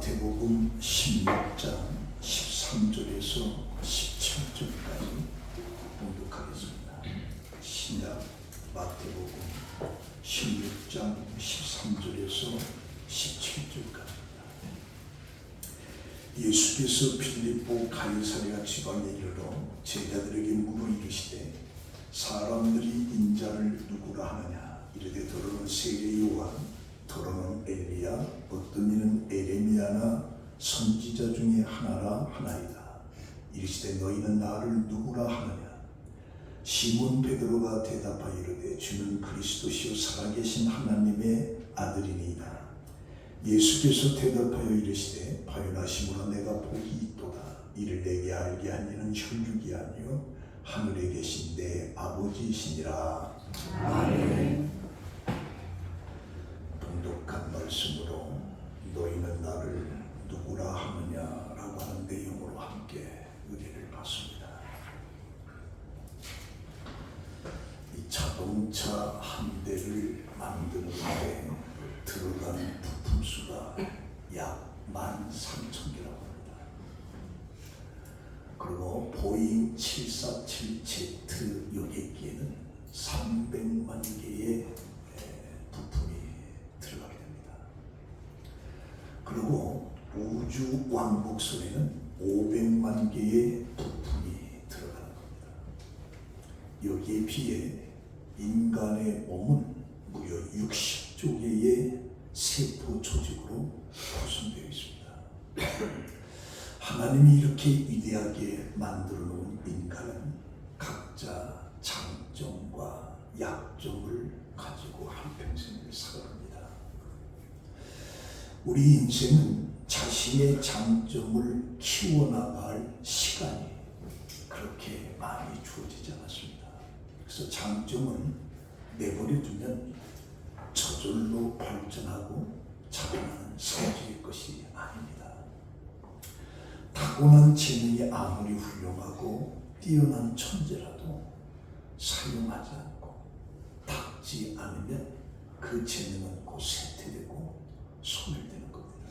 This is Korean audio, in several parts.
마태복음 16장 13절에서 17절까지 봉독하겠습니다. 신약 마태복음 16장 13절에서 17절까지입니다. 예수께서 필립보 가이사랴 지방에 이르러 제자들에게 물어 이르시되 사람들이 인자를 누구라 하느냐. 이르되 더러는 세례 요한, 더러는 엘리야, 어떤 이는 에레미야나 선지자 중에 하나라 하나이다. 이르시되 너희는 나를 누구라 하느냐. 시몬 베드로가 대답하여 이르되 주는 그리스도시요 살아계신 하나님의 아들이니이다. 예수께서 대답하여 이르시되 바요나시모라 내가 복이 있도다. 이를 내게 알게 한 이는 혈육이 아니요 하늘에 계신 내 아버지이시니라. 아멘. 봉독한 말씀으로 너희는 나를 누구라 하느냐라고 하는 내용으로 함께 의뢰를 받습니다. 이 자동차 한 대를 만드는데 들어가는 부품 수가 약 13,000개라고 합니다. 그리고 보잉 747Z 여객기에는 300만 개의 부품이 들어가게 됩니다. 그리고 우주 왕복선에는 500만 개의 부품이 들어가는 겁니다. 여기에 비해 인간의 몸은 무려 60조 개의 세포 조직으로 구성되어 있습니다. 하나님이 이렇게 위대하게 만들어 놓은 인간은 각자 장점과 약점을 가지고 한평생을 살아갑니다. 우리 인생은 자신의 장점을 키워나갈 시간이 그렇게 많이 주어지지 않았습니다. 그래서 장점은 내버려두면 저절로 발전하고 자라나는 성질의 것이 아닙니다. 타고난 재능이 아무리 훌륭하고 뛰어난 천재라도 사용하지 않고 닦지 않으면 그 재능은 곧 쇠퇴되고 소멸되는 겁니다.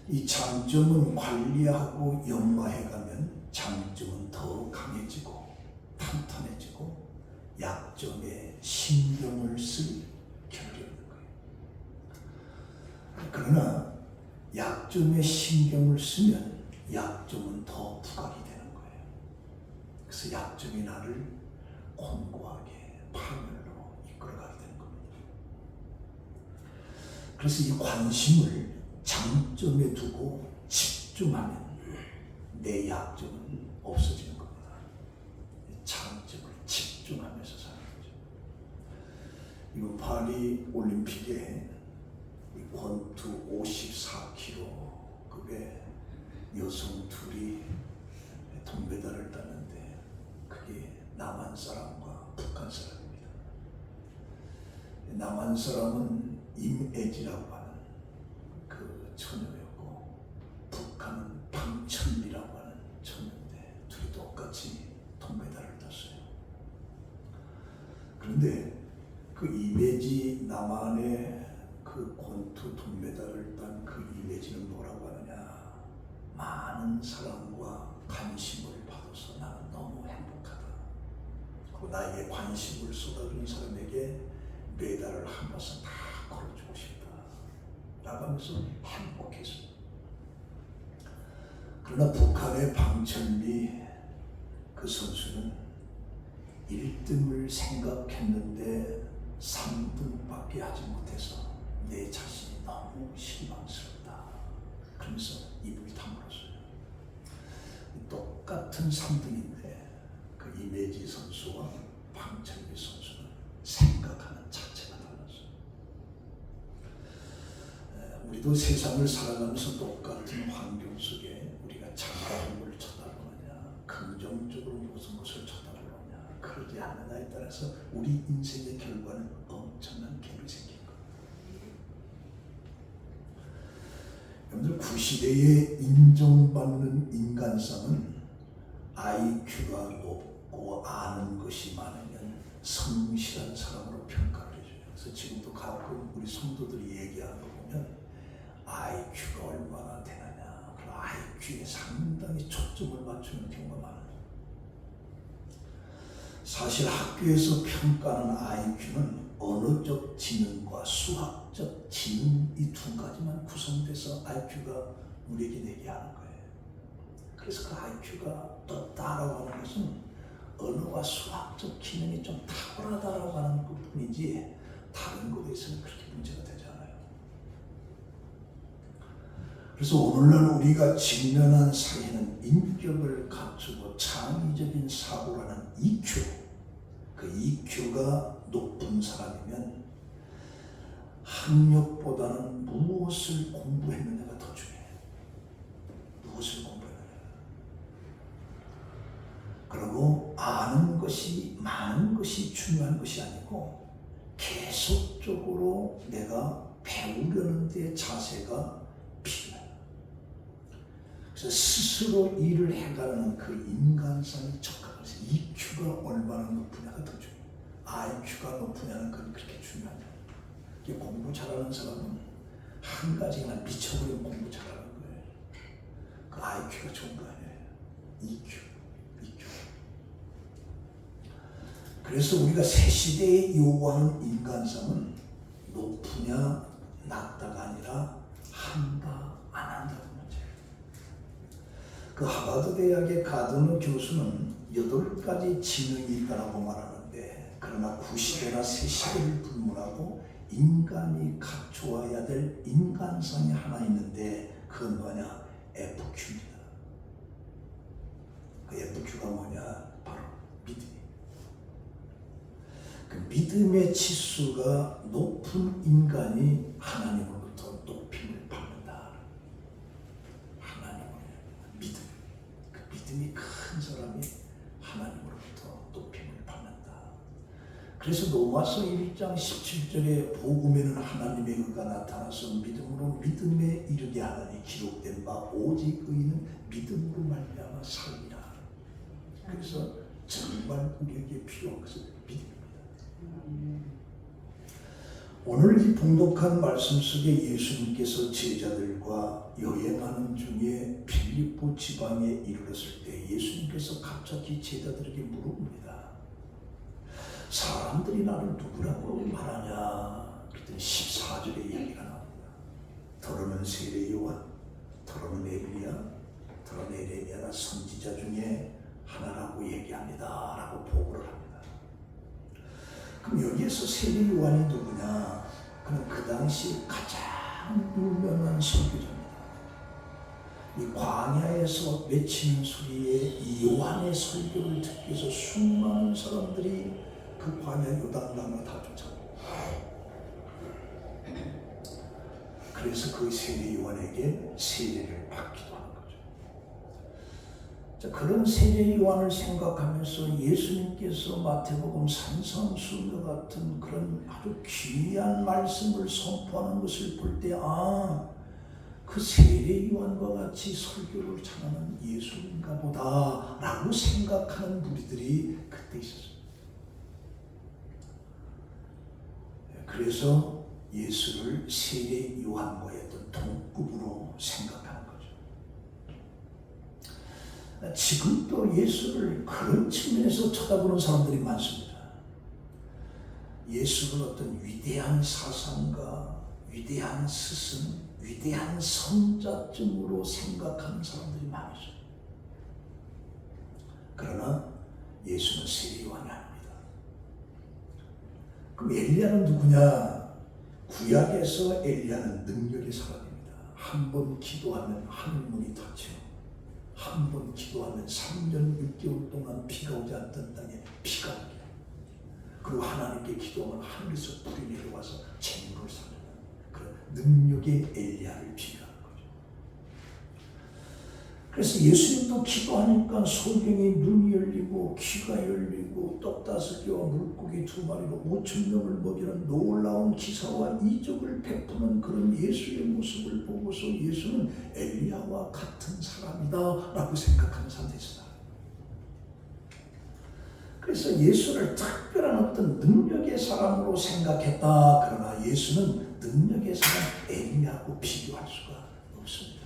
이 장점은 관리하고 연마해가면 장점은 더 강해지고 탄탄해지고 약점에 신경을 쓸 겨를이 없는 거예요. 그러나 약점에 신경을 쓰면 약점은 더 부각이 되는 거예요. 그래서 약점이 나를 곤고하게 파멸로 이끌어가게 되는 겁니다. 그래서 이 관심을 장점에 두고 집중하면 내 약점은 없어지는 겁니다. 장점을 집중하면서 사는 거죠. 이번 파리 올림픽에 권투 54kg급의 여성 둘이 동메달을 땄는데 그게 남한 사람과 북한 사람입니다. 남한 사람은 임애지라고 하는 그 처녀였고 북한은 방천리라고 하는 처녀인데 둘이 똑같이 동메달을 땄어요. 그런데 그 임애지 남한의 그 권투 동메달을 딴 그 이미지는 뭐라고 하느냐. 많은 사랑과 관심을 받아서 나는 너무 행복하다. 그리고 나에게 관심을 쏟아주는 사람에게 메달을 한 번씩 다 걸어주고 싶다. 라고 하면서 행복했습니다. 그러나 북한의 방천리 그 선수는 1등을 생각했는데 3등밖에 하지 못해서 내 자신이 너무 실망스럽다. 그러면서 입을 다물었어요. 똑같은 3등인데 그 이매지 선수와 방철미 선수는 생각하는 자체가 달랐어요. 우리도 세상을 살아가면서 똑같은 환경 속에 우리가 장애물을 쳐다보느냐, 긍정적으로 무슨 것을 쳐다보느냐, 그러지 않느냐에 따라서 우리 인생의 결과는 엄청난 갭이 생깁니다. 여러분들 구시대에 인정받는 인간성은 IQ가 높고 아는 것이 많으면 성실한 사람으로 평가를 해줘요. 그래서 지금도 가끔 우리 성도들이 얘기하는 거 보면 IQ에 상당히 초점을 맞추는 경우가 많아요. 사실 학교에서 평가하는 IQ는 언어적 지능과 수학적 지능 이 두 가지만 구성돼서 IQ가 우리에게 내게 하는 거예요. 그래서 그 IQ가 떴다라고 하는 것은 언어와 수학적 기능이 좀 탁월하다라고 하는 것뿐이지 다른 것에 있어서는 그렇게 문제가 되지 않아요. 그래서 오늘날 우리가 직면한 사회는 인격을 갖추고 창의적인 사고라는 EQ, 그 EQ가 높은 사람이면 학력보다는 무엇을 공부했느냐가 더 중요해요. 무엇을 공부했느냐. 그리고 아는 것이 많은 것이 중요한 것이 아니고 계속적으로 내가 배우려는 데 자세가 필요해요. 그래서 스스로 일을 해가는 그 인간성이 척하면서 EQ가 얼마나 높으냐가 더 중요해요. IQ가 높으냐는 그건 그렇게 중요하냐. 공부 잘하는 사람은 한 가지나 미쳐버리면 공부 잘하는 거예요. 그 IQ가 좋은 거 아니에요. EQ. 그래서 우리가 새 시대에 요구하는 인간성은 높으냐 낮다가 아니라 한다 안 한다는 문제예요. 그 하버드 대학의 가드너 교수는 8가지 지능이 있다고 말하는데, 그러나 90에나 새 시대를 불문하고 인간이 갖추어야 될 인간성이 하나 있는데 그건 뭐냐? FQ입니다. 그 FQ가 뭐냐? 바로 믿음이에요. 그 믿음의 지수가 높은 인간이 하나님으로부터 높임을 받는다. 하나님의 믿음. 그 믿음이 큰 사람이 하나님으로부터 높임을 받는다. 그래서 로마서 1장 17절에 복음에는 하나님의 의가 나타나서 믿음으로 믿음에 이르게 하나니 기록된 바 오직 의인은 믿음으로 말미암아 살리라. 그래서 정말 우리에게 필요한 것은 믿음입니다. 오늘 이 봉독한 말씀 속에 예수님께서 제자들과 여행하는 중에 빌립보 지방에 이르렀을 때 예수님께서 갑자기 제자들에게 물어봅니다. 사람들이 나를 누구라고 말하냐? 그랬더니 14절에 이야기가 나옵니다. 더러는 세례 요한, 더러는 에리야, 더러는 에레미야나 선지자 중에 하나라고 얘기합니다 라고 보고를 합니다. 그럼 여기에서 세례 요한이 누구냐? 그는 그 당시 가장 유명한 선교자입니다. 이 광야에서 외치는 소리에 이 요한의 설교를 듣기 위해서 수많은 사람들이 그 광야 요단강을 다 쫓아옵니다. 그래서 그 세례 요한에게 세례를 받기도 하는 거죠. 자, 그런 세례 요한을 생각하면서 예수님께서 마태복음 산상수훈과 같은 그런 아주 귀한 말씀을 선포하는 것을 볼 때 그 세례 요한과 같이 설교를 잘하는 예수인가 보다 라고 생각하는 무리들이 그때 있었어요. 그래서 예수를 세례 요한과의 어떤 동급으로 생각하는 거죠. 지금도 예수를 그런 측면에서 쳐다보는 사람들이 많습니다. 예수를 어떤 위대한 사상가, 위대한 스승, 위대한 선자쯤으로 생각하는 사람들이 많으죠. 그러나 예수는 세례 요한이 아닙니다. 그럼 엘리야는 누구냐? 구약에서 엘리야는 능력의 사람입니다. 한 번 기도하면 하늘문이 닫혀, 한 번 기도하면 3년 6개월 동안 비가 오지 않던 땅에 비가 오게, 그리고 하나님께 기도하면 하늘에서 불이 내려와서 재물을 살리는 그런 능력의 엘리야를 비교하는 거죠. 그래서 예수님도 기도하니까 소경이 눈이 열리고 귀가 열리고 떡 5개와 물고기 2마리로 5,000명을 먹이는 놀라운 기사와 이적을 베푸는 그런 예수의 모습을 보고서 예수는 엘리야와 같은 사람이다 라고 생각하는 사람들이 있어요. 그래서 예수를 특별한 어떤 능력의 사람으로 생각했다. 그러나 예수는 능력의 사람 엘리야하고 비교할 수가 없습니다.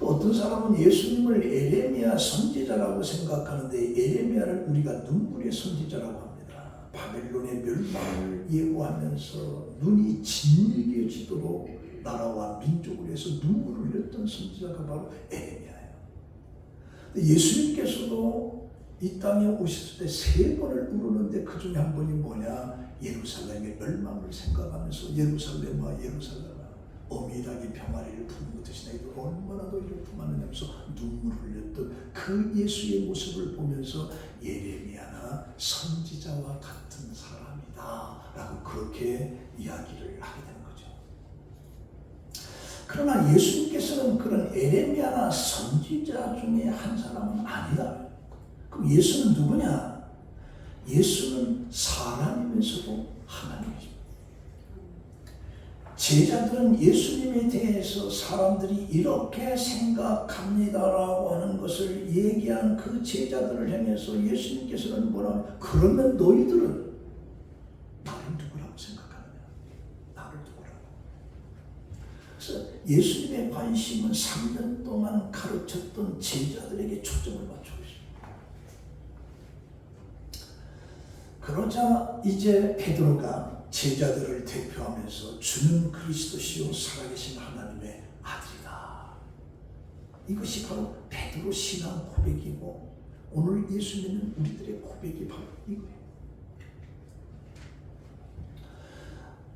또 어떤 사람은 예수님을 에레미야 선지자라고 생각하는데 에레미야를 우리가 눈물의 선지자라고 합니다. 바벨론의 멸망을 예고하면서 눈이 진일게지도록 나라와 민족을 위해서 눈물을 흘렸던 선지자가 바로 에레미야예요. 예수님께서도 이 땅에 오셨을 때 3번을 울었는데 그 중에 한 번이 뭐냐? 예루살렘의 멸망을 생각하면서 예루살렘아 예루살렘아 어미닭이 병아리를 품은 듯이 너희들 얼마나 너희를 품었느냐면서 눈물을 흘렸던 그 예수의 모습을 보면서 예레미야나 선지자와 같은 사람이다 라고 그렇게 이야기를 하게 되는 거죠. 그러나 예수님께서는 그런 에레미야나 선지자 중에 한 사람은 아니다. 그럼 예수는 누구냐? 예수는 사람이면서도 하나님이십니다. 제자들은 예수님에 대해서 사람들이 이렇게 생각합니다라고 하는 것을 얘기한 그 제자들을 향해서 예수님께서는 뭐라고 하냐? 그러면 너희들은 나를 누구라고 생각하느냐? 나를 누구라고? 그래서 예수님의 관심은 3년 동안 가르쳤던 제자들에게 초점을 맞추고 있습니다. 그러자 이제 베드로가 제자들을 대표하면서 주는 그리스도시요 살아계신 하나님의 아들이다. 이것이 바로 베드로 신앙 고백이고 오늘 예수 믿는 우리들의 고백이 바로 이거예요.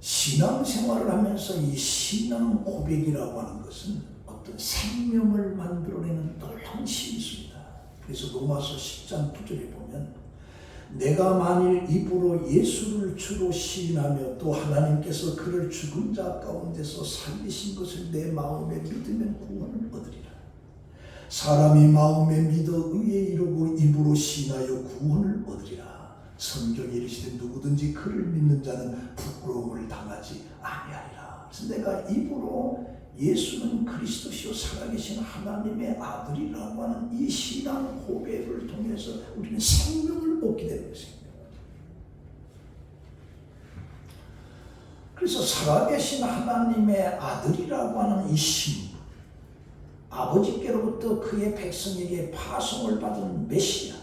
신앙생활을 하면서 이 신앙 고백이라고 하는 것은 어떤 생명을 만들어내는 놀라운 힘이 있습니다. 그래서 로마서 10장 9절에 보면 내가 만일 입으로 예수를 주로 시인하며 또 하나님께서 그를 죽은 자 가운데서 살리신 것을 내 마음에 믿으면 구원을 얻으리라. 사람이 마음에 믿어 의에 이르고 입으로 시인하여 구원을 얻으리라. 성경에 이르시되 누구든지 그를 믿는 자는 부끄러움을 당하지 아니하리라. 그래서 내가 입으로 예수는 그리스도시요 살아계신 하나님의 아들이라고 하는 이 신앙 고백을 통해서 우리는 생명을 얻게 되는 것입니다. 그래서 살아계신 하나님의 아들이라고 하는 이 신, 아버지께로부터 그의 백성에게 파송을 받은 메시아.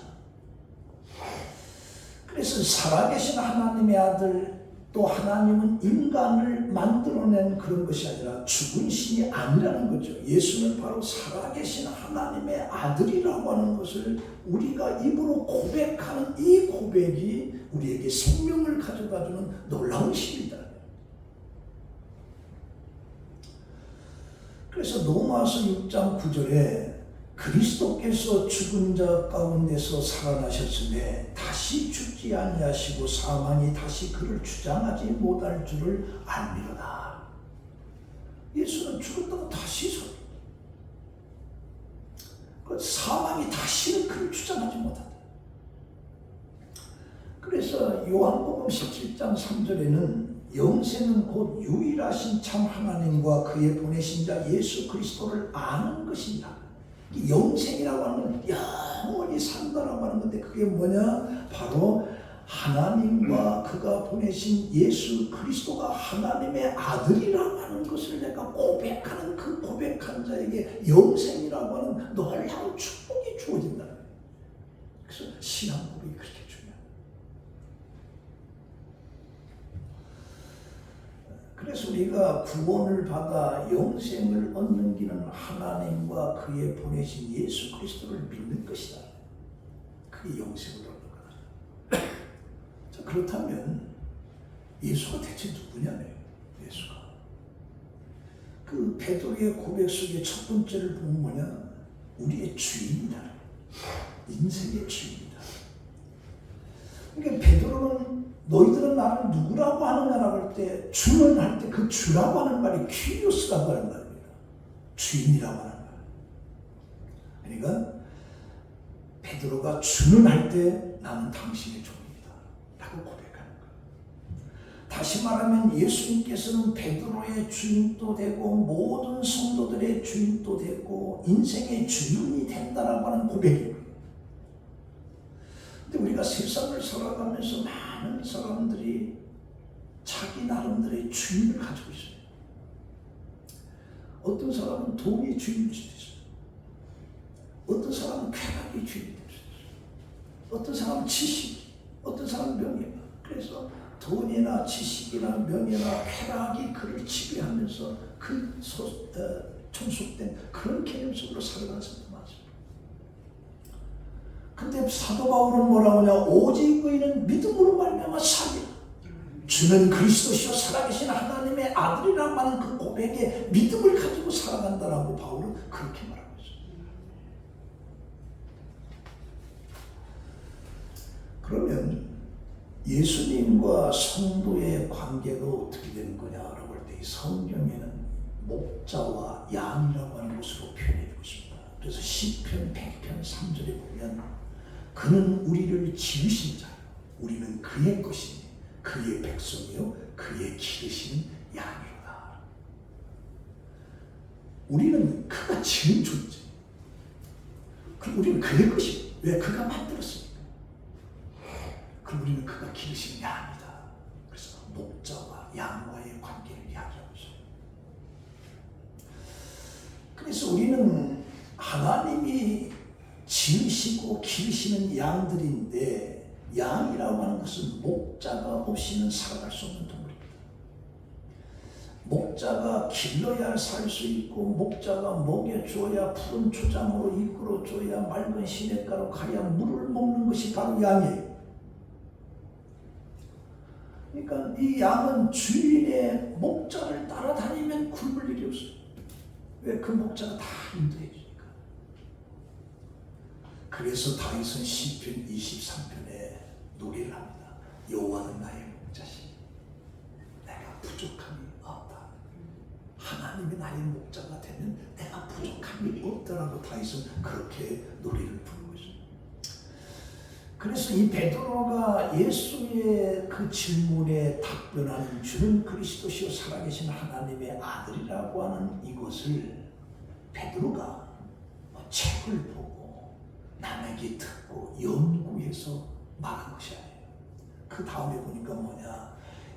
그래서 살아계신 하나님의 아들, 또 하나님은 인간을 만들어낸 그런 것이 아니라 죽은 신이 아니라는 거죠. 예수는 바로 살아계신 하나님의 아들이라고 하는 것을 우리가 입으로 고백하는 이 고백이 우리에게 생명을 가져다주는 놀라운 신이다. 그래서 로마서 6장 9절에 그리스도께서 죽은 자 가운데서 살아나셨음에 다시 죽지 아니하시고 사망이 다시 그를 주장하지 못할 줄을 알미로다. 예수는 죽었다가 다시 서 사망이 다시는 그를 주장하지 못한다. 그래서 요한복음 17장 3절에는 영생은 곧 유일하신 참 하나님과 그의 보내신 자 예수 그리스도를 아는 것이다. 영생이라고 하는 건 영원히 산다라고 하는 건데 그게 뭐냐? 바로 하나님과 그가 보내신 예수 그리스도가 하나님의 아들이라고 하는 것을 내가 고백하는 그 고백한 자에게 영생이라고 하는 놀라운 축복이 주어진다. 그래서 신앙 고백이 그렇게 중요해요. 그래서 우리가 구원을 받아 영생을 얻는 길은 하나님과 그의 보내신 예수 그리스도를 믿는 것이다. 그게 영생을 얻는 거다. 자, 그렇다면 예수가 대체 누구냐며. 예수가 그 베드로의 고백 속에 첫 번째를 보면 뭐냐? 우리의 주인이다. 인생의 주인이다. 그러니까 베드로는 너희들은 나를 누구라고 하느냐라고 할 때 주는 할 때 그 주라고 하는 말이 퀴리오스라고 하는 말입니다. 주인이라고 하는 말. 그러니까 베드로가 주는 할 때 나는 당신의 종이다 라고 고백하는 거예요. 다시 말하면 예수님께서는 베드로의 주인도 되고 모든 성도들의 주인도 되고 인생의 주인이 된다라고 하는 고백이에요. 근데 우리가 세상을 살아가면서 많은 사람들이 자기 나름대로의 주인을 가지고 있어요. 어떤 사람은 돈이 주인일 수도 있어요. 쾌락의 주인이 될 수 있어요. 어떤 사람은 지식, 어떤 사람은 명예. 그래서 돈이나 지식이나 명예나 쾌락이 그를 지배하면서 종속된 그런 개념 속으로 살아가는 사람도 많습니다. 근데 사도 바울은 뭐라고 하냐? 오직 의인은 믿음으로 말미암아 살리라. 주는 그리스도시요 살아계신 하나님의 아들이라고 하는 그 고백에 믿음을 가지고 살아간다라고 바울은 그렇게 말하고 있습니다. 그러면 예수님과 성도의 관계가 어떻게 되는 거냐라고 할 때 이 성경에는 목자와 양이라고 하는 것으로 표현해주고 있습니다. 그래서 시편 100편 3절에 보면 그는 우리를 지으신 자요 우리는 그의 것이니 그의 백성이요 그의 기르신 양이로다. 우리는 그가 지은 존재. 그럼 우리는 그의 것이에요. 왜? 그가 만들었으니까. 그럼 우리는 그가 기르신 양이다. 그래서 목자와 양과의 관계를 이야기하고 있어요. 그래서 우리는 하나님이 지으시고 기르시는 양들인데 양이라고 하는 것은 목자가 없이는 살아갈 수 없는 동물입니다. 목자가 길러야 살 수 있고 목자가 먹여줘야 푸른 초장으로 이끌어줘야 맑은 시냇가로 가야 물을 먹는 것이 바로 양이에요. 그러니까 이 양은 주인의 목자를 따라다니면 굶을 일이 없어요. 왜? 그 목자가 다 인도해 주니까. 그래서 다윗은 시편 23편에 노래를 합니다. 여호와는 나의 목자시니 내가 부족함이 없다. 하나님이 나의 목자가 되면 내가 부족함이 없다라고 다윗은 그렇게 노래를 부르고 있습니다. 그래서 이 베드로가 예수의 그 질문에 답변하는 주는 그리스도시요 살아계신 하나님의 아들이라고 하는 이것을 베드로가 책을 보고 남에게 듣고 연구해서 말한 것이 아니에요. 그 다음에 보니까 뭐냐?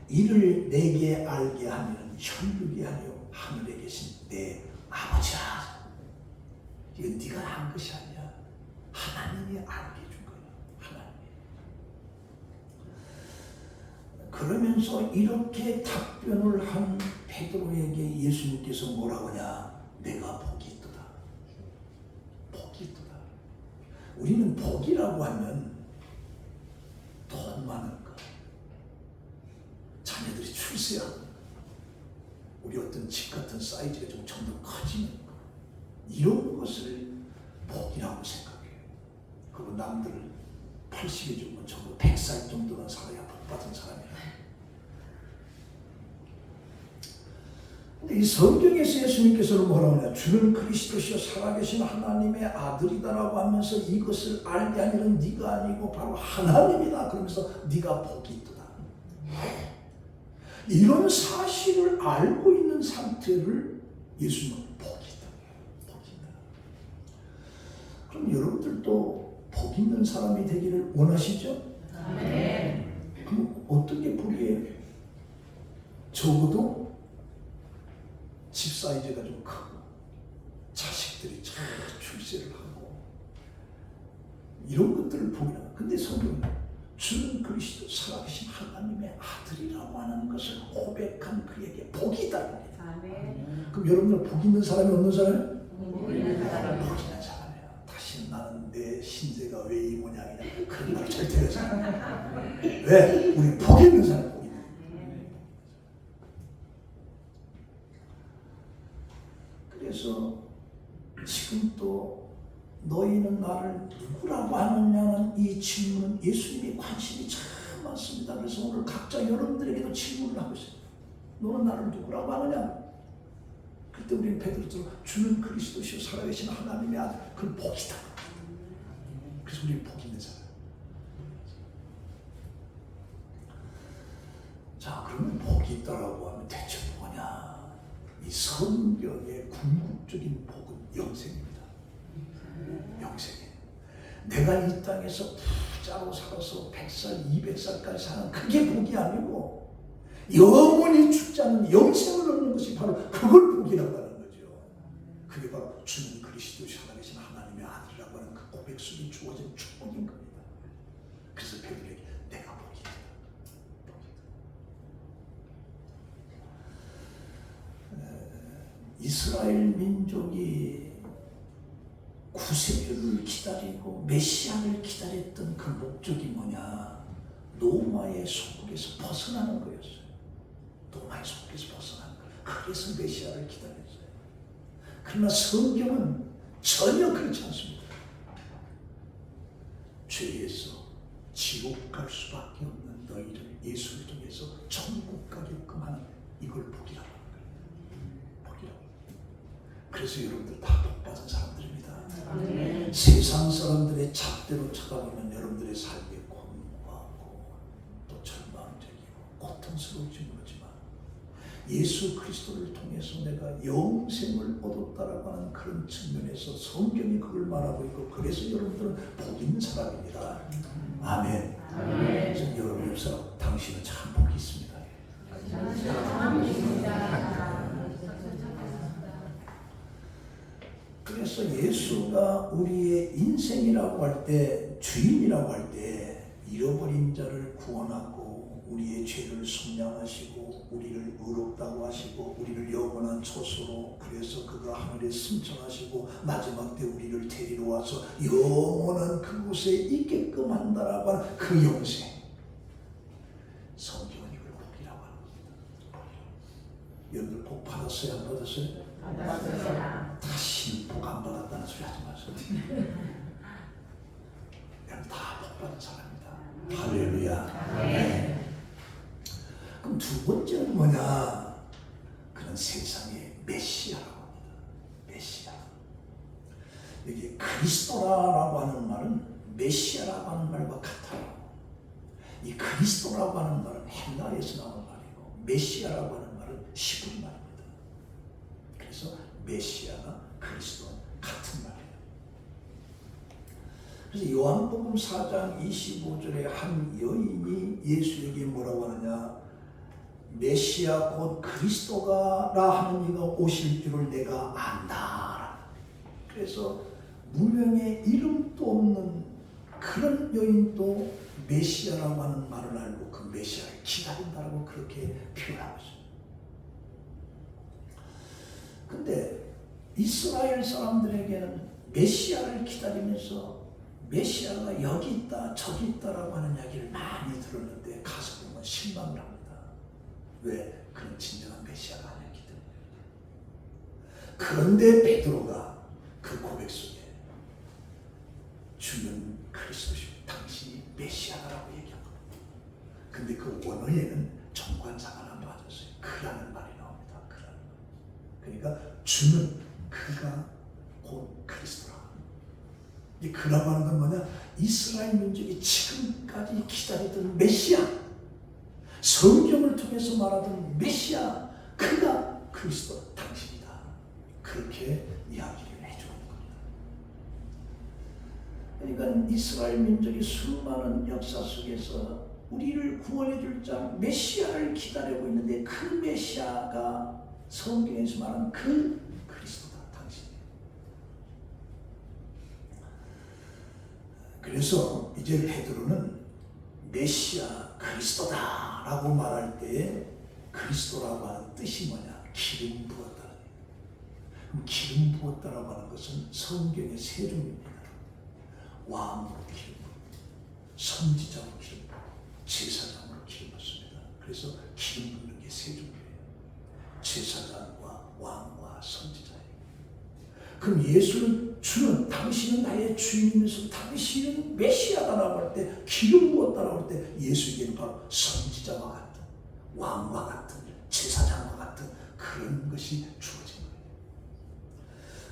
이를 내게 알게 하면 혈육이 아니요 하늘에 계신 내 아버지라. 이건 네가 한 것이 아니야. 하나님이 알게 해준 거야. 하나님이. 그러면서 이렇게 답변을 한 베드로에게 예수님께서 뭐라고 하냐? 내가 복이 있도다. 복이 있도다. 우리는 복이라고 하면 돈 많은 거, 자녀들이 출세하는 거, 우리 어떤 집 같은 사이즈가 좀 더 커지는 거, 이런 것을 복이라고 생각해요. 그리고 남들 80이 주면 적어도 100살 정도는 살아야 복 받은 사람이에요. 근데 이 성경에서 예수님께서는 뭐라고 하냐? 주는 그리스도시요 살아계신 하나님의 아들이다라고 하면서 이것을 알게 하는 네가 아니고 바로 하나님이다. 그러면서 네가 복이 있도다. 이런 사실을 알고 있는 상태를 예수님은 복이 있다. 복이 있다. 그럼 여러분들도 복 있는 사람이 되기를 원하시죠? 네. 그럼 어떤 게 복이에요? 적어도 집 사이즈가 좀 크고 자식들이 잘 출세를 하고 이런 것들을 복이라. 근데 성경은 주는 그리스도 살아계신 하나님의 아들이라고 하는 것을 고백한 그에게 복이 있다. 그럼 여러분들 복 있는 사람이 없는 사람이에요? 복 있는 사람이에요. 다시 나는 내 신세가 왜 이 모양이냐 그런 말 절대 하지 않아요. 왜? 우리 복 있는 사람. 그래서 지금 또 너희는 나를 누구라고 하느냐는 이 질문은 예수님의 관심이 참 많습니다. 그래서 오늘 각자 여러분들에게도 질문을 하고 있어요. 너는 나를 누구라고 하느냐? 그때 우리는 베드로처럼 주는 그리스도시요 살아계신 하나님의 아들, 그건 복이다. 그래서 우리는 복 있는 사람. 자, 그러면 복이 있다라고 하면 대체 뭐냐? 이 성경의 궁극적인 복은 영생입니다. 영생이에요. 내가 이 땅에서 부자로 살아서 100살, 200살까지 사는 그게 복이 아니고 영원히 죽지 않는 영생을 얻는 것이 바로 그걸 복이라고 하는 거죠. 그게 바로 주는 그리스도 살아계신 하나님의 아들이라고 하는 그 고백 속에 주어진 축복인 겁니다. 그래서 베드로에게 내가 복이다. 이스라엘 민족이 구세주를 기다리고 메시아를 기다렸던 그 목적이 뭐냐? 로마의 속국에서 벗어나는 거였어요. 로마의 속국에서 벗어나는 거예요. 그래서 메시아를 기다렸어요. 그러나 성경은 전혀 그렇지 않습니다. 죄에서 지옥 갈 수밖에 없는 너희를 예수를 통해서 천국 가게끔 하는 이걸 복이라고 하는 거예요. 복이라고. 그래서 여러분들 다 복받은 사람들입니다. 아멘. 세상 사람들의 잣대로 쳐다보면 여러분들의 삶이 공고하고 또 절망적이고 고통스러울지 모르지만 예수 그리스도를 통해서 내가 영생을 얻었다라고 하는 그런 측면에서 성경이 그걸 말하고 있고 그래서 여러분들은 복 있는 사람입니다. 아멘. 아멘. 지금 여러분 옆서 당신은 참 복이 있습니다. 그래서 예수가 우리의 인생이라고 할 때, 주인이라고 할 때 잃어버린 자를 구원하고 우리의 죄를 속량하시고 우리를 의롭다고 하시고 우리를 영원한 초소로 그래서 그가 하늘에 승천하시고 마지막 때 우리를 데리러 와서 영원한 그곳에 있게끔 한다라고 하는 그 영생. 성경은 이걸 복이라고 하는 겁니다. 여러분들 복 받았어요? 안 받았어요? 안 받았어요. 다시 복 안 받았다는 소리 하지 마세요. 여러분 다 복 받은 사람입니다. 할렐루야. 네. 그럼 두 번째는 뭐냐? 그는 세상의 메시아라고 합니다. 메시아. 여기 그리스도라고 하는 말은 메시아라고 하는 말과 같아요. 이 그리스도라고 하는 말은 헬라에서 나온 말이고 메시아라고 하는 말은 히브리 말입니다. 그래서 메시아가 그리스도와 같은 말이에요. 그래서 요한복음 4장 25절에 한 여인이 예수에게 뭐라고 하느냐? 메시아 곧 그리스도가라 하는 이가 오실 줄을 내가 안다. 그래서 무명의 이름도 없는 그런 여인도 메시아라고 하는 말을 알고 그 메시아를 기다린다라고 그렇게 표현하고 있어요. 근데 이스라엘 사람들에게는 메시아를 기다리면서 메시아가 여기 있다 저기 있다라고 하는 이야기를 많이 들었는데 가서 보면 실망을 합니다. 왜? 그런 진정한 메시아가 아니었기 때문에. 그런데 베드로가 그 고백 속에 주는 그리스도시고 당신이 메시아라고 얘기한 겁니다. 근데 그 원어에는 정관사가 안 맞았어요. 그라는 말이 나옵니다. 그라는 말. 그러니까 주는 그가 곧 그리스도라. 이 그라고 하는 건 뭐냐? 이스라엘 민족이 지금까지 기다리던 메시아, 성경을 통해서 말하던 메시아, 그가 그리스도 당신이다. 그렇게 이야기를 해주는 겁니다. 그러니까 이스라엘 민족이 수많은 역사 속에서 우리를 구원해 줄 자 메시아를 기다리고 있는데 그 메시아가 성경에서 말하는 그 그리스도다. 당신이에요. 그래서 이제 베드로는 메시아 그리스도다 라고 말할 때 그리스도라고 하는 뜻이 뭐냐? 기름 부었다. 그럼 기름 부었다라고 하는 것은 성경의 세 종류입니다. 왕으로 기름 부었다, 선지자로 기름 부었다, 제사장으로 기름 부었습니다. 그래서 기름 부는 게 세 종류예요. 제사장과 왕과 선지자예요. 그럼 예수는 주는 당신은 나의 주인이면서 당신은 메시아다라고 할 때 기름 부었다라고 할 때 예수에게는 바로 선지자와 같은 왕과 같은 제사장과 같은 그런 것이 주어진 거예요.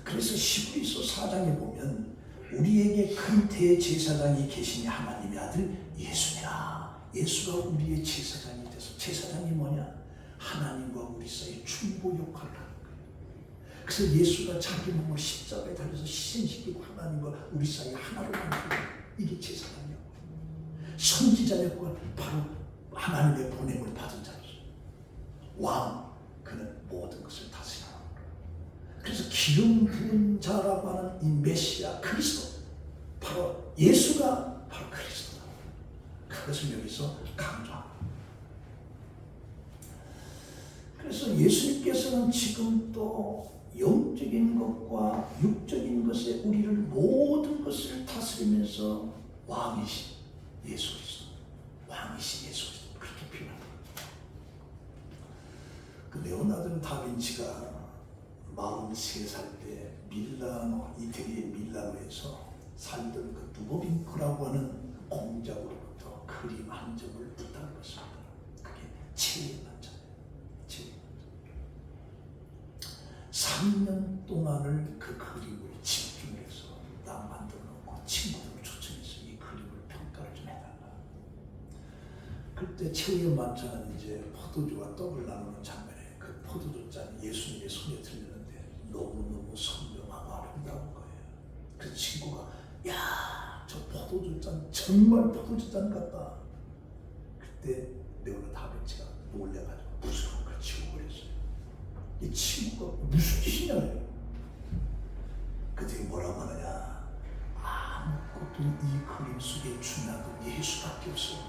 그래서 히브리서 4장에 보면 우리에게 큰 대제사장이 계시니 하나님의 아들 예수니라. 예수가 우리의 제사장이 돼서 제사장이 뭐냐? 하나님과 우리 사이에 중보 역할을 하는 거예요. 그래서 예수가 자기 몸을 십자가에 달려서 희생시키고 하나님과 우리 사이에 하나로 만들고 이게 제사장이에요. 선지자 역할 바로 하나님의 보냄을 받은 자였어요. 왕, 그는 모든 것을 다스리는 거예요. 그래서 기름 부은 자라고 하는 이 메시아 그리스도, 바로 예수가 바로 그리스도다. 그것을 여기서 강조합니다. 그래서 예수님께서는 지금 또 영적인 것과 육적인 것에 우리를 모든 것을 다스리면서 왕이신 예수 그리스도, 왕이신 예수 그리스도 그렇게 표현합니다. 그 레오나르도 다빈치가 43살 때 밀라노, 이태리의 밀라노에서 살던 그 두보빈코라고 하는 공작으로부터 그림 한 점을 부탁받습니다. 그게 체리의 만찬이에요. 체리의 만찬. 3년 동안을 그 그림을 집중해서 딱 만들어 놓고 친구들을 초청해서 이 그림을 평가를 좀 해달라. 그때 체리의 만찬은 이제 포도주와 떡을 나누는 장면에 그 포도주 잔 예수님의 손에 들렸는데 너무너무 선명하고 아름다운 거예요. 그 친구가 야, 저 포도주 잔 정말 포도주 잔 같다. 그때 레오나르도 다빈치가 놀래가지고 무슨 걸 치고 그랬어요. 이 친구가 무슨 짓이냐요. 그때 뭐라고 하느냐. 아무것도 이 그림 속에 중요한 건 예수밖에 없어요.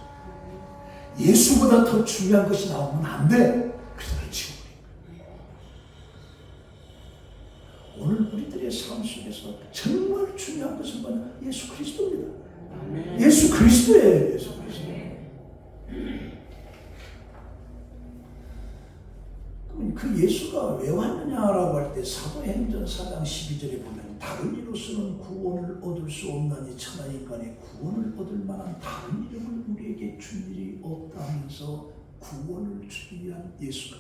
예수보다 더 중요한 것이 나오면 안 돼. 그래서 치고 그린 거예요. 오늘 우리들의 삶 속에서 정말 중요한 것은 뭐냐? 예수 그리스도입니다. 예수 그리스도예요. 예수 그리스도. 그럼 그 예수가 왜 왔느냐라고 할 때 사도행전 4장 12절에 보면 다른 이로서는 구원을 얻을 수 없나니 천하 인간의 구원을 얻을 만한 다른 이름을 우리에게 준 일이 없다 하면서 구원을 주기 위한 예수가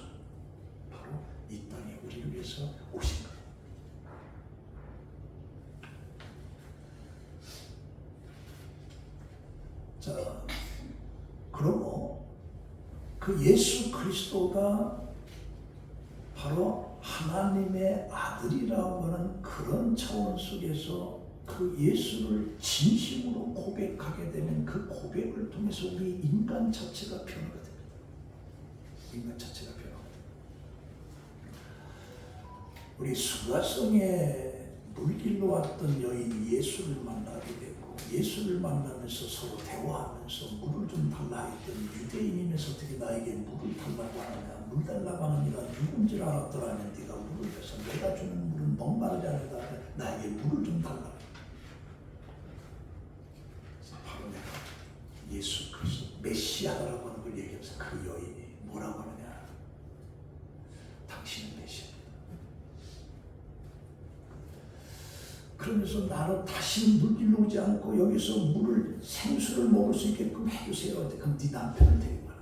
바로 이 땅에 우리를 위해서 오신 거예요. 자, 그러고 그 예수 그리스도가 바로 하나님의 아들이라고 하는 그런 차원 속에서 그 예수를 진심으로 고백하게 되면 그 고백을 통해서 우리 인간 자체가 변화가 됩니다. 인간 자체가 변화가 됩니다. 우리 수가성에 물길로 왔던 여인이 예수를 만나게 되고 예수를 만나면서 서로 대화하면서 물을 좀 달라 했더니 유대인이면서 어떻게 나에게 물을 달라고 하느냐. 물 달라고 하는 네가 누군 줄 알았더라면 네가 물을 줘서 내가 주는 물은 목마르지 않으다. 나에게 물을 좀 달라. 바로 내가 예수 그리스도 메시아라고 하는 걸 얘기하면서 그 여인이 뭐라고 하느냐. 당신은 메시아입니다. 그러면서 나는 다시 물길로 오지 않고 여기서 물을 생수를 먹을 수 있게끔 해주세요. 그럼 네 남편을 데리고 와라.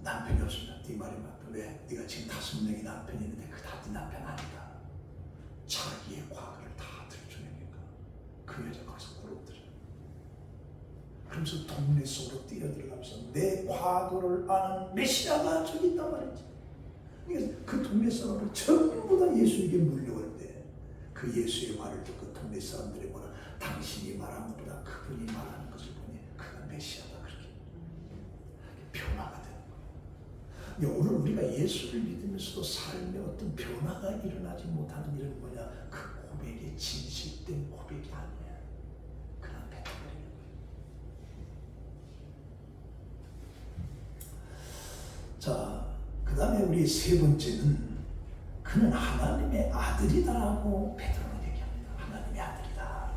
남편이 없으면 네 말이 맞다. 왜? 네가 지금 5명이 남편이 있는데 그 다 네 남편 아니다. 자기의 과거를 다 들춰내니까 그 여자 거기서 굴러들어. 그러면서 동네 속으로 뛰어들어가면서 내 과거를 아는 메시아가 저기 있단 말이지. 그래서 그 동네 사람을 전부 다 예수에게 몰려갈 때 그 예수의 말을 듣고 동네 사람들이 뭐라 당신이 말하는 것보다 그분이 말하는 것을 보니 그가 메시아다. 그렇게 변화가 되는 거예요. 오늘 우리가 예수를 믿으면서도 삶에 어떤 변화가 일어나지 못하는 일은 뭐냐? 그 고백이 진실된 고백이 아니야. 그냥 뱉어버리는 거예요. 자, 그 다음에 우리 세 번째는 그는 하나님의 아들이다라고 베드로는 얘기합니다. 하나님의 아들이다.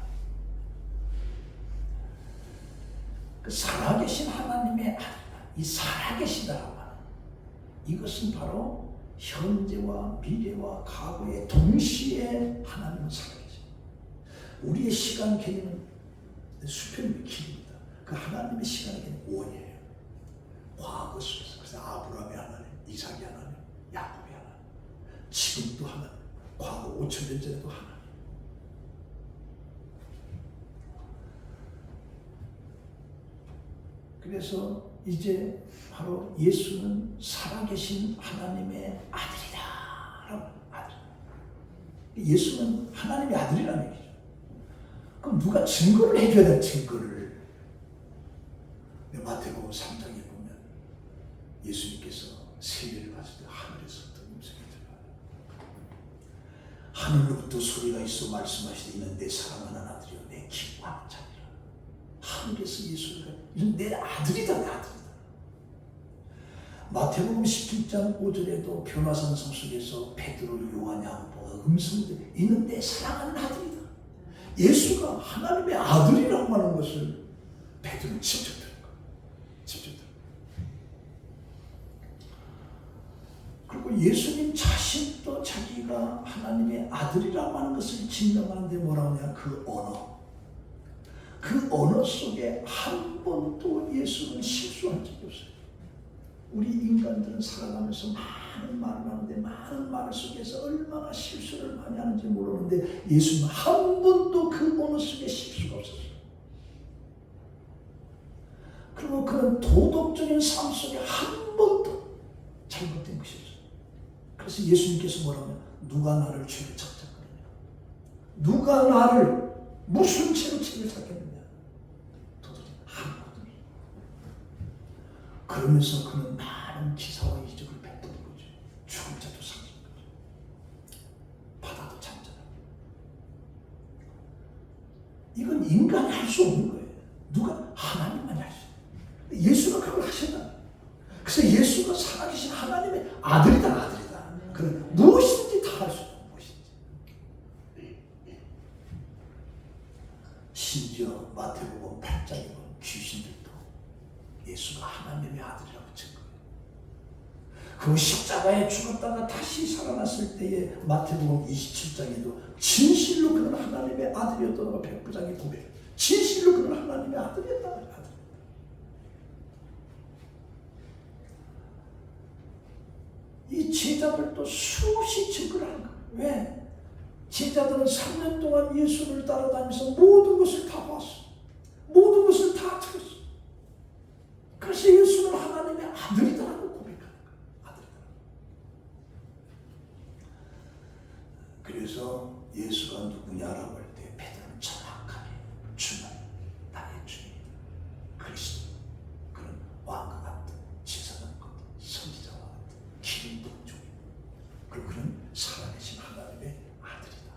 그 살아계신 하나님의 아들이다. 이 살아계시다라고 하는 이것은 바로 현재와 미래와 과거의 동시에 하나님은 살아계십니다. 우리의 시간 개념은 수평의 길입니다. 그 하나님의 시간의 개념은 원이에요. 과거 속에서 그래서 아브라함의 하나님, 이삭의 하나님, 야곱의 하나님, 지금도 하나님, 과거 5,000년 전에도 하나님. 그래서 이제 바로 예수는 살아계신 하나님의 아들이다. 아들. 예수는 하나님의 아들이라는 얘기죠. 그럼 누가 증거를 해줘야 될 증거를. 마태복음 3장에 보면 예수님께서 세례를 받을 때 하늘에서 어떤 음성이 들려와요. 하늘로부터 소리가 있어 말씀하시되 이는 내 사랑하는 아들이요 내 하늘에서 예수를 이건 내 아들이다, 내 아들이다. 마태복음 17장 5절에도 변화산성 속에서 베드로, 요한, 야고보가 음성들 이는 내 사랑하는 아들이다. 예수가 하나님의 아들이라고 하는 것을 베드로는 직접 들은 거예요. 직접 들은 거예요. 그리고 예수님 자신도 자기가 하나님의 아들이라고 하는 것을 증명하는데 뭐라고 하냐, 그 언어 속에 한 번도 예수는 실수한 적이 없어요. 우리 인간들은 살아가면서 많은 말을 하는데 많은 말 속에서 얼마나 실수를 많이 하는지 모르는데 예수님은 한 번도 그 언어 속에 실수가 없었어요. 그리고 그런 도덕적인 삶 속에 한 번도 잘못된 것이 없어요. 그래서 예수님께서 뭐라고 하냐, 누가 나를 죄를 찾겠느냐, 누가 나를 무슨 죄로 죄를 찾겠느냐, 도덕이 한 번도. 그러면서 그는 많은 기사와 이적을 베푸는 거죠. 죽은 자도 살린 거죠. 바다도 잠잠하고. 이건 인간이 할 수 없는 거예요. 누가? 하나님만이 할 수 있어요. 예수가 그걸 하셨다. 그래서 예수가 살아계신 하나님의 아들이다. 그는 무엇이든지 다 할 수 있다. 무엇이든지. 심지어 마태복음 8장에 보면 귀신들도 예수가 하나님의 아들이라고 증거해요. 그리고 십자가에 죽었다가 다시 살아났을 때에 마태복음 27장에도 진실로 그는 하나님의 아들이었다고 백부장이 고백해요. 진실로 그는 하나님의 아들이었다. 이 제자들도 수없이 증거를 하는 거예요. 왜? 제자들은 3년 동안 예수를 따라다니면서 모든 것을 다 봤어. 모든 것을 다 들었어. 그래서 예수는 하나님의 아들이다라고 고백하는 거예요. 아들이다. 그래서 예수가 누구냐라고 할 때 베드로는 정확하게 주는 나의 주님 그리스도, 그는 왕과 같은 제사장 같은 선지자와 같은 기름 부은 종, 그리고 그는 살아계신 하나님의 아들이다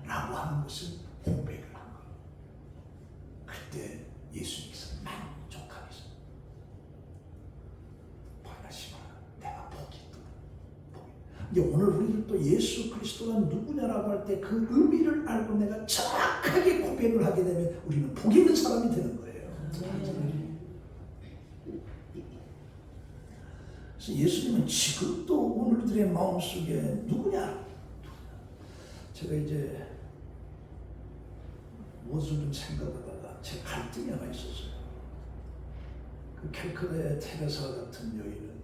라고 하는 것을 고백을 한 거예요. 그때 예수님께서 만족하겠어. 내가 복이 있다. 이제 오늘 우리는 또 예수 그리스도가 누구냐라고 할 때 그 의미를 알고 내가 정확하게 고백을 하게 되면 우리는 복 있는 사람이 되는 거예요. 그래서 예수님은 지금도 오늘들의 마음속에 누구냐? 제가 이제 무엇을 좀 생각하다가 제 갈등이 하나 있었어요. 그 캘커다의 테레사 같은 여인은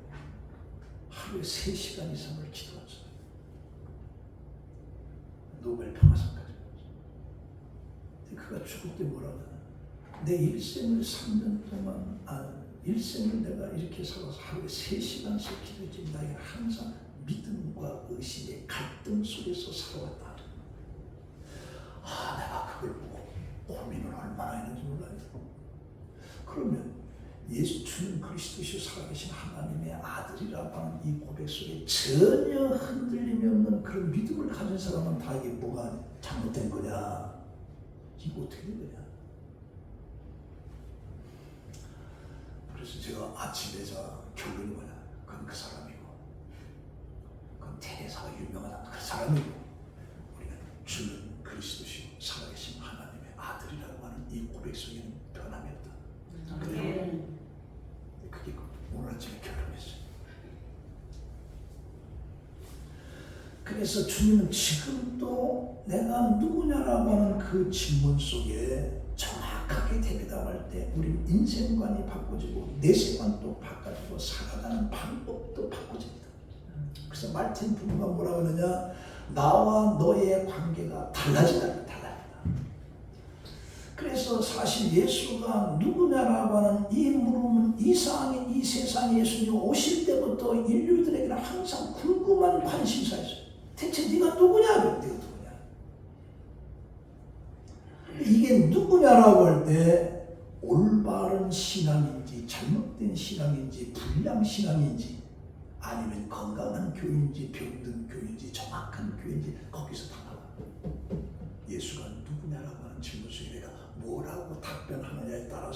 하루에 3시간 이상을 기도했어요. 노벨 평화상까지. 근데 그가 죽을 때 뭐라고 하냐, 내 일생을 3년 동안 일생을 내가 이렇게 살아서 하루에 3시간씩 기도했지 나에게 항상 믿음과 의심의 갈등 속에서 살아왔다. 내가 그걸 보고 고민을 얼마나 했는지 몰라요. 그러면 예수 주는 그리스도시요 살아계신 하나님의 아들이라고 하는 이 고백 속에 전혀 흔들림이 없는 그런 믿음을 가진 사람은 다 이게 뭐가 잘못된 거냐, 이거 어떻게 된 거냐. 그래서 제가 아침에 결론이 뭐냐, 그건 그 사람이고, 그건 테레사가 유명하다, 그 사람이고, 우리는 주는 그리스도시요 살아계신 하나님의 아들이라고 하는 이 고백 속에는 변함이 없다. 그래요. 그게 오늘 아침에 결론했어요. 그래서 주님은 지금도 내가 누구냐라고 하는 그 질문 속에 정확하게 대답할 때 우리 인생관이 바꿔지고 내세관도 바꿔지고 살아가는 방법도 바꿔집니다. 그래서 말틴 부부가 뭐라고 하느냐, 나와 너의 관계가 달라진다. 그래서 사실 예수가 누구냐라고 하는 이 물음은 이 세상에 예수님 오실 때부터 인류들에게는 항상 궁금한 관심사였어요. 대체 네가 누구냐? 네가 누구냐? 이게 누구냐라고 할 때 올바른 신앙인지 잘못된 신앙인지 불량신앙인지 아니면 건강한 교인지 병든 교인지 정확한 교인지 거기서 다 나와요. 예수가 누구냐라고 하는 질문 속에 내가 뭐라고 답변하느냐에 따라서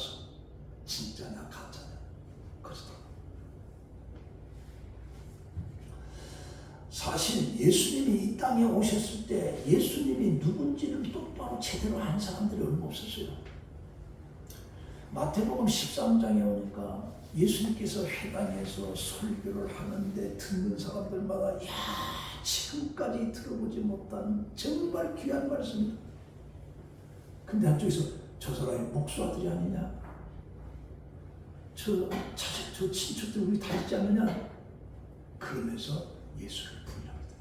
사실 예수님이 이 땅에 오셨을 때 예수님이 누군지를 똑바로 제대로 아는 사람들이 얼마 없었어요. 마태복음 13장에 오니까 예수님께서 회당에서 설교를 하는데 듣는 사람들마다 야, 지금까지 들어보지 못한 정말 귀한 말씀이다. 근데 한쪽에서 저 사람이 목수 아들이 아니냐? 저 친척들 우리 다 있지 않느냐? 그러면서 예수를 부인합니다.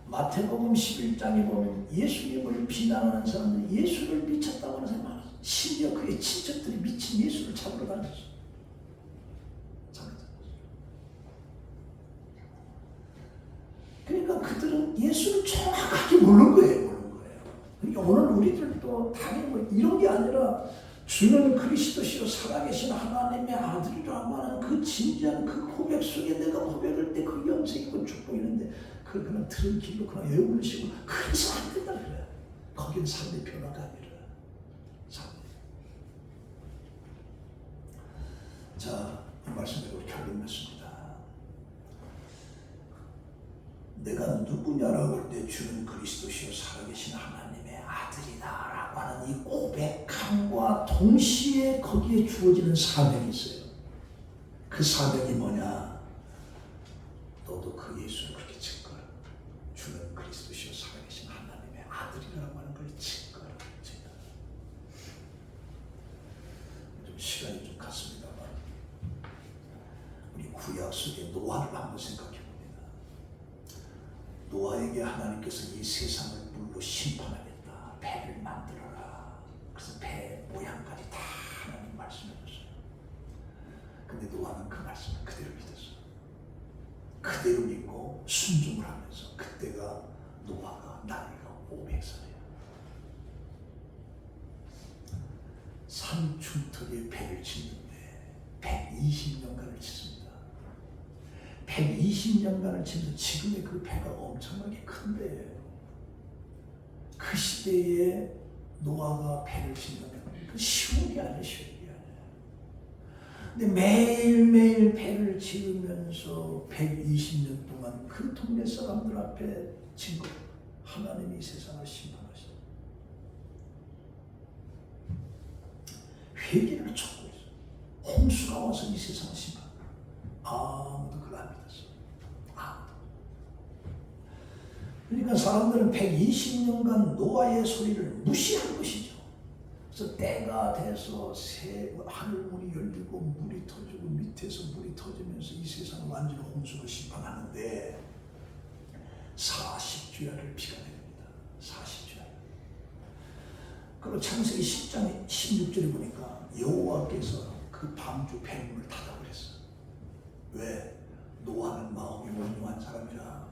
마태복음 11장에 보면 예수님을 비난하는 사람들이 예수를 미쳤다고 하는 사람이 많았어요. 심지어 그의 친척들이 미친 예수를 잡으러 다녔어요. 그러니까 그들은 예수를 정확하게 모르는 거예요. 그러니까 오늘 우리들도 당연히 뭐 이런 게 아니라 주는 그리스도시요 살아계신 하나님의 아들이라고 하는 그 진지한 그 고백 속에 내가 고백할 때 그 영생이고 축복이는데 그걸 그냥 들은 길로 그냥 외우는 식으로 그래서 안 된다 그래요. 거긴 삶의 변화가 아니라 삶. 자, 이 말씀대로 결론 맺습니다. 내가 누구냐라고 할 때 주는 그리스도시요 살아계신 하나님의 아들이다라고 하는 이 고백함과 동시에 거기에 주어지는 사명이 있어요. 그 사명이 뭐냐? 너도 그 예수를 그렇게 증거하라. 주는 그리스도시요 살아계신 하나님의 아들이라고 하는 걸 증거하라. 좀 시간이 좀 갔습니다만 우리 구약 속의 노아를 한번 생각해 봅니다. 노아에게 하나님께서 이 세상을 물로 심판하겠다. 배를 만들어라. 그래서 배 모양까지 다 하나님 말씀해 줬어요. 근데 노아는 그 말씀을 그대로 믿었어요. 그대로 믿고 순종을 하면서 그때가 노아가 나이가 500살이에요. 산 중턱에 배를 짓는데 120년간을 짓습니다. 120년간을 지면서 지금의 그 배가 엄청나게 큰 배예요. 그 시대에 노아가 배를 짓는 그 쉬운 게 아니에요. 쉬운 게 아니에요. 근데 매일매일 배를 지으면서 120년 동안 그 동네 사람들 앞에 증거 하나님이 이 세상을 심판하시다. 회개를 쫓고 있어요. 홍수가 와서 이 세상을 심판한다. 아무도 그걸 안 믿었어요. 아무도. 그러니까 사람들은 120년간 노아의 소리를 무시한 것이죠. 그래서 때가 돼서 하늘문이 열리고 물이 터지고 밑에서 물이 터지면서 이 세상을 완전히 홍수로 심판하는데 40주야를 비가 내립니다. 40주야. 그리고 창세기 10장 16절에 보니까 여호와께서 그 방주 폐문을 닫아버렸어요. 왜? 노아는 마음이 온유한 사람이라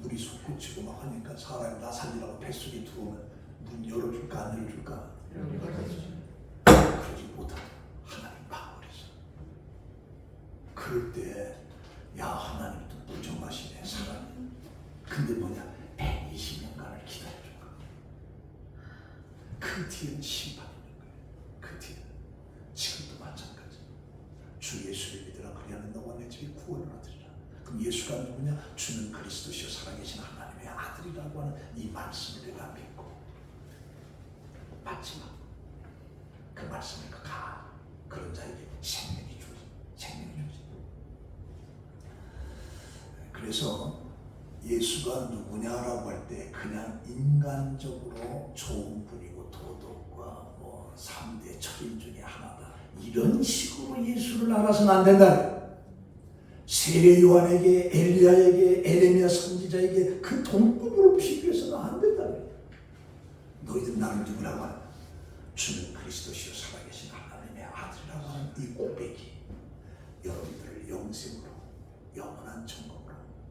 물이 솟구치고 막 하니까 사람이 나 살리라고 뱃속에 들어오면 문 열어줄까 안 열어줄까? 그러지 못하고 하나님 막아버렸어. 그럴 때 야 하나님도 무정하시네 사람이. 근데 뭐냐? 120년간을 기다려준 거야. 그 뒤에는 심판이 있는 거예요. 그 뒤에는 지금도 마찬가지. 주 예수를 믿으라 그리하면 너와 내 집이 구원을 얻으리라. 그럼 예수가 누구냐? 주는 그리스도시요 살아계신 하나님의 아들이라고 하는 이 말씀을 내가 믿고 마지막 그 말씀을 가 그런 자에게 생명이 주어지. 생명이 주어지. 그래서 예수가 누구냐라고 할 때 그냥 인간적으로 좋은 분이고 도덕과 뭐 3대 철인 중에 하나다 이런 식으로 예수를 알아서는 안 된다. 세례 요한에게 엘리야에게 에레미야 선지자에게 그 동급으로 비교해서는 안 된다. 너희들 나를 누구라고 하냐? 주는 그리스도시요 살아계신 하나님의 아들이라고 하는 이 고백이 여러분들을 영생으로 영원한 천국으로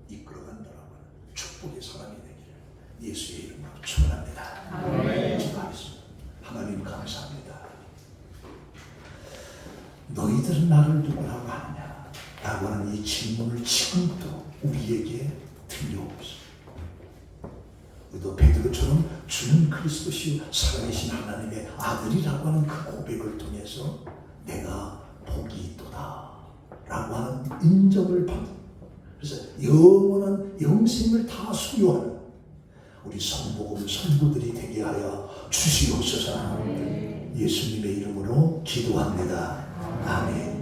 이끌어간다라고 하는 축복의 사람이 되기를 예수의 이름으로 축원합니다. 아멘. 기도하겠습니다. 하나님 감사합니다. 너희들은 나를 누구라고 하느냐? 라고 하는 이 질문을 지금도 우리에게 들려오고 있습니다. 우리도 베드로처럼 주는 그리스도시요 살아계신 하나님의 아들이라고 하는 그 고백을 통해서 내가 복이 있도다 라고 하는 인정을 받는, 그래서 영원한 영생을 다 소유하는 우리 성복음 성도들이 되게 하여 주시옵소서. 예수님의 이름으로 기도합니다. 아멘.